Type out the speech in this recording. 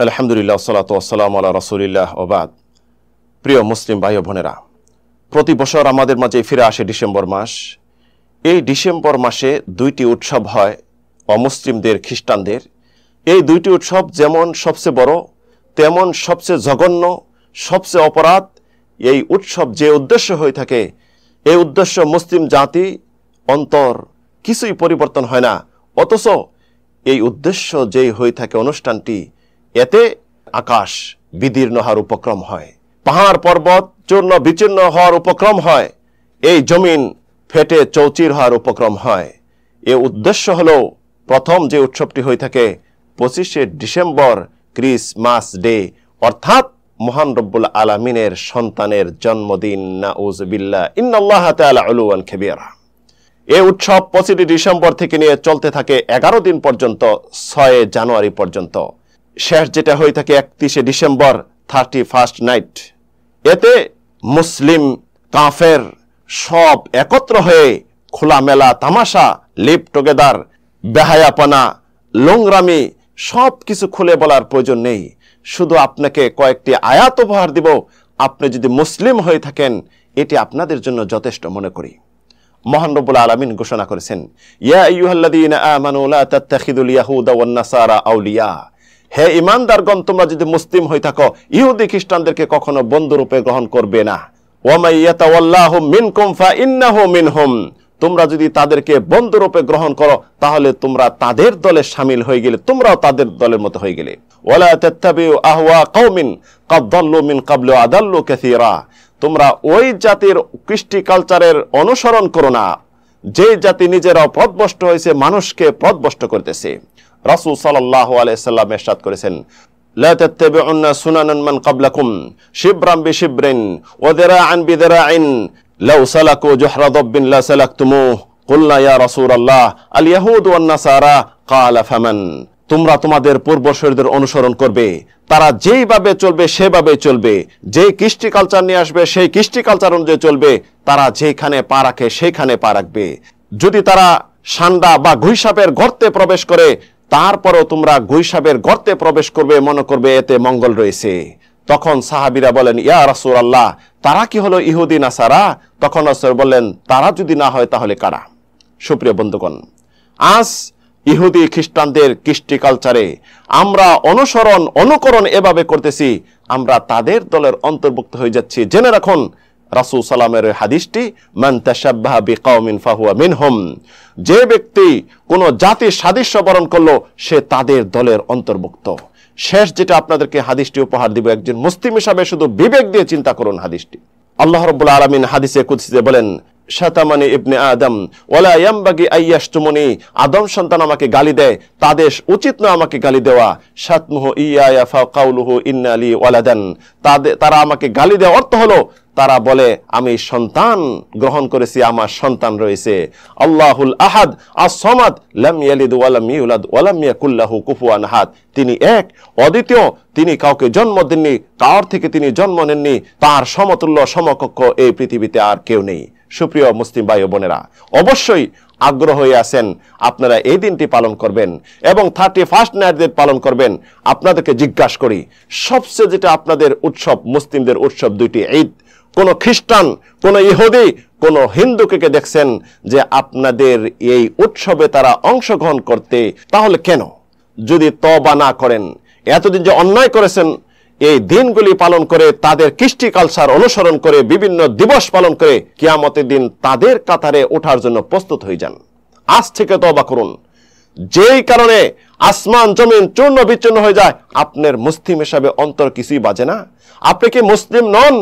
আলহামদুলিল্লাহ সালাতু ওয়াসসালামু আলা রাসূলিল্লাহ ওয়া বাদ। প্রিয় মুসলিম ভাই ও বোনেরা, প্রতি বছর আমাদের মাঝে ফিরে আসে ডিসেম্বর মাস। এই ডিসেম্বর মাসে দুইটি উৎসব হয় অমুসলিমদের, খ্রিস্টানদের। এই দুইটি উৎসব যেমন সবচেয়ে বড়, তেমন সবচেয়ে জঘন্য, সবচেয়ে অপরাধ। এই উৎসব যে উদ্দেশ্য হয়ে থাকে, এই উদ্দেশ্য মুসলিম জাতি অন্তর কিছুই পরিবর্তন হয় না, অথচ এই উদ্দেশ্য যেই হয়ে থাকে অনুষ্ঠানটি, এতে আকাশ বিদীর্ণ হওয়ার উপক্রম হয়, পাহাড় পর্বত চূর্ণ বিচূর্ণ হওয়ার উপক্রম হয়, এই জমিন ফেটে চৌচির হওয়ার উপক্রম হয়। এর উদ্দেশ্য হলো, প্রথম যে উৎসবটি হয়ে থাকে 25শে ডিসেম্বর, ক্রিসমাস ডে, অর্থাৎ মহান রব্বুল আলামিনের সন্তানের জন্মদিন। নাউযুবিল্লাহ, ইন্নাল্লাহা তাআলা উলুওয়ান কাবীরা। এই উৎসব 25 ডিসেম্বর থেকে নিয়ে চলতে থাকে 11 দিন পর্যন্ত, 6 জানুয়ারি পর্যন্ত। শেষ যেটা হয়ে থাকে 31শে ডিসেম্বর, 31st নাইট। এতে মুসলিম কাফের সব একত্র হয়ে খোলামেলা তামাশা, লিভ টুগেদার, বেহায়াপনা, নোংরামি সব কিছু খুলে বলার প্রয়োজন নেই। শুধু আপনাকে কয়েকটি আয়াত উপহার দিব। আপনি যদি মুসলিম হয়ে থাকেন, এটি আপনাদের জন্য যথেষ্ট মনে করি। মহান রব্বুল আলামিন ঘোষণা করেছেন, ইয়া আইয়ুহাল্লাযীনা আমানু লা তাত্তাখিযুল ইয়াহুদা ওয়ান নাসারা আউলিয়া। হে ঈমানদারগণ, তোমরা যদি মুসলিম হয়ে থাকো, ইহুদি খ্রিস্টানদেরকে কখনো বন্ধুরূপে গ্রহণ করবে না। ওয়া মান ইয়াতাওয়াল্লাহুম মিনকুম ফাইন্নাহু মিনহুম। তোমরা যদি তাদেরকে বন্ধুরূপে গ্রহণ করো, তাহলে তোমরা তাদের দলে শামিল হয়ে গেলে, তোমরাও তাদের দলের মতো হয়ে গেলে। ওয়ালা তাত্তাবিউ আহওয়া কওমিন ক্বাদ দাল্লু মিন ক্বাবলু আদাল্লু কাসীরা। তোমরা ওই জাতির কৃষ্টি কালচারের অনুসরণ করো না, যে জাতি নিজেরাও পথভ্রষ্ট হয়েছে, মানুষকে পথভ্রষ্ট করতেছে। রাসূল সাল্লাল্লাহু আলাইহি সাল্লাম ইরশাদ করেছেন, লা তাত্তাবিউন্না সুনানান মান ক্বাবলাকুম শিবরান বিশিবরিন ওয়া দিরাআন বিদিরাইন লাউ সালাকু জুহরা দাব্বিন লা সালাকতুমুহু কুলনা ইয়া রাসূলুল্লাহ আল ইয়াহুদ ওয়ান নাসারা ক্বালা ফামান। তোমরা তোমাদের পূর্বসূরীদের অনুসরণ করবে, তারা যেইভাবে চলবে সেভাবে চলবে, যেই কৃষ্টি কালচার নিয়ে আসবে সেই কৃষ্টি কালচার অনুযায়ী চলবে, তারা যেখানে পা রাখে সেখানে পা রাখবে। যদি তারা সান্ডা বা ঘুইসাপের গর্তে প্রবেশ করে, তারপরও তোমরা ঘুইসাপের গর্তে প্রবেশ করবে, মনে করবে এতে মঙ্গল রয়েছে। তখন সাহাবীরা বলেন, ইয়া রাসূলুল্লাহ, তারা কি হলো ইহুদি নাসারা? তখন রাসূল বললেন, তারা যদি না হয় তাহলে কারা? সুপ্রিয় বন্ধুগণ, আজ ইহুদি খ্রিস্টানদের কৃষ্টি কালচারে আমরা অনুকরণ এভাবে করতেছি, আমরা তাদের দলের অন্তর্ভুক্ত হয়ে যাচ্ছি। জেনে রাখুন, রাসূল সাল্লামের হাদিসটি, মান তাশাব্বাহা বিকাওমিন ফাহুয়া মিনহুম। যে ব্যক্তি কোন জাতির সাদৃশ্য বরণ করলো, সে তাদের দলের অন্তর্ভুক্ত। শেষ যেটা আপনাদেরকে হাদিসটি উপহার দিব, একজন মুসলিম হিসাবে শুধু বিবেক দিয়ে চিন্তা করুন হাদিসটি। আল্লাহ রাব্বুল আলামিন হাদিসে কুদসিতে বলেন, শাতামানি ইবনে আদম ওয়ালা ইয়ামবাগি আইয়াশতুমুনি। আদম সন্তান আমাকে গালি দেয়, তাদের উচিত না আমাকে গালি দেওয়া। শাতমুহু ইয়া ফাকাউলুহু ইন্না লি ওয়ালাদান। তারা আমাকে গালি দেওয়ার অর্থ হলো, তারা বলে আমি সন্তান গ্রহণ করেছি, আমার সন্তান রয়েছে। আল্লাহুল আহাদ আস-সামাদ লাম ইয়ালিদ ওয়া লাম ইউলাদ ওয়া লাম ইয়াকুল লাহু কুফুয়ান আহাদ। তিনি এক, অদ্বিতীয়, তিনি কাউকে জন্ম দেননি, কার থেকে তিনি জন্ম নেননি, তার সমতুল্য সমকক্ষ এই পৃথিবীতে আর কেউ নেই। সুপ্রিয় মুসলিম ভাই ও বোনেরা, অবশ্যই আগ্রহ হয়ে আছেন আপনারা এই দিনটি পালন করবেন এবং 31st নাইট পালন করবেন। আপনাদেরকে জিজ্ঞাসা করি, সবচেয়ে যেটা আপনাদের উৎসব, মুসলিমদের উৎসব দুইটি ঈদ, কোন খ্রিস্টান, কোন ইহুদি, কোন হিন্দুকে দেখছেন যে আপনাদের এই উৎসবে তারা অংশগ্রহণ করতে? তাহলে কেন? যদি তওবা না করেন, এতদিন যে অন্যায় করেছেন, এই দিনগুলি পালন করে তাদের কৃষ্টি কালচার অনুসরণ করে বিভিন্ন দিবস পালন করে কিয়ামতের দিন তাদের কাতারে ওঠার জন্য প্রস্তুত হয়ে যান। আজ থেকে তওবা করুন। যেই কারণে আসমান জমিন চূর্ণ বিচূর্ণ হয়ে যায়, আপনার মুসলিম হিসাবে অন্তর কিছুই বাজে না? আপনি কি মুসলিম নন?